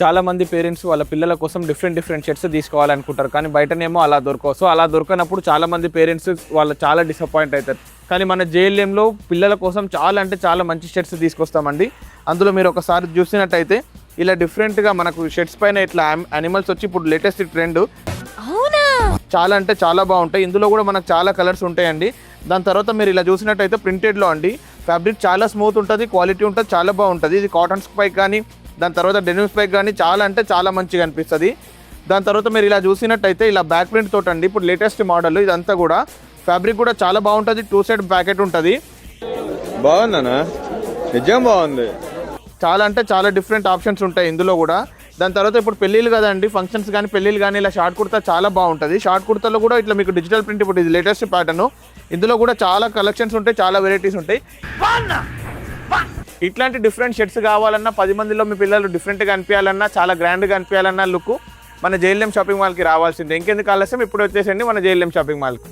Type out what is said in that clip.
చాలా మంది పేరెంట్స్ వాళ్ళ పిల్లల కోసం డిఫరెంట్ షర్ట్స్ తీసుకోవాలనుకుంటారు, కానీ బయటనేమో అలా దొరకవు. సో అలా దొరకనప్పుడు చాలా మంది పేరెంట్స్ వాళ్ళు చాలా డిసప్పాయింట్ అవుతారు. కానీ మన జేఎల్ఎంలో పిల్లల కోసం చాలా అంటే చాలా మంచి షర్ట్స్ తీసుకొస్తామండి. అందులో మీరు ఒకసారి చూసినట్టయితే ఇలా డిఫరెంట్గా మనకు షర్ట్స్ పైన ఇట్లా యానిమల్స్ వచ్చి ఇప్పుడు లేటెస్ట్ ట్రెండ్, చాలా అంటే చాలా బాగుంటాయి. ఇందులో కూడా మనకు చాలా కలర్స్ ఉంటాయండి. దాని తర్వాత మీరు ఇలా చూసినట్టయితే ప్రింటెడ్లో అండి, ఫ్యాబ్రిక్ చాలా స్మూత్ ఉంటుంది, క్వాలిటీ ఉంటుంది, చాలా బాగుంటుంది. ఇది కాటన్ స్పైక్ కానీ దాని తర్వాత డెనిమ్ స్పైక్ కానీ చాలా అంటే చాలా మంచిగా అనిపిస్తుంది. దాని తర్వాత మీరు ఇలా చూసినట్టయితే ఇలా బ్యాక్ ప్రింట్ తోటి అండి, ఇప్పుడు లేటెస్ట్ మోడల్ ఇదంతా కూడా. ఫ్యాబ్రిక్ కూడా చాలా బాగుంటుంది, 2 సైడ్ ప్యాకెట్ ఉంటుంది. బాగుందన్నా, నిజం బాగుంది. చాలా అంటే చాలా డిఫరెంట్ ఆప్షన్స్ ఉంటాయి ఇందులో కూడా. దాని తర్వాత ఇప్పుడు పెళ్ళిళ్ళు కదండి, ఫంక్షన్స్ కానీ పెళ్ళిళ్ళు కానీ ఇలా షార్ట్ కుర్తా చాలా బాగుంటుంది. షార్ట్ కుర్తాలో కూడా ఇట్లా మీకు డిజిటల్ ప్రింట్, ఇప్పుడు ఇది లేటెస్ట్ ప్యాటర్న్. ఇందులో కూడా చాలా కలెక్షన్స్ ఉంటాయి, చాలా వెరైటీస్ ఉంటాయి. ఇట్లాంటి డిఫరెంట్ షర్ట్స్ కావాలన్నా, 10 మందిలో మీ పిల్లలు డిఫరెంట్గా అనిపించాలన్నా, చాలా గ్రాండ్గా అనిపించాలన్నా లుక్ మన జేఎల్ఎం షాపింగ్ మాల్కి రావాల్సిందే. ఇంకెందుకు ఆలస్యం, ఇప్పుడు వచ్చేసండి మన జేఎల్ఎం షాపింగ్ మాల్కి.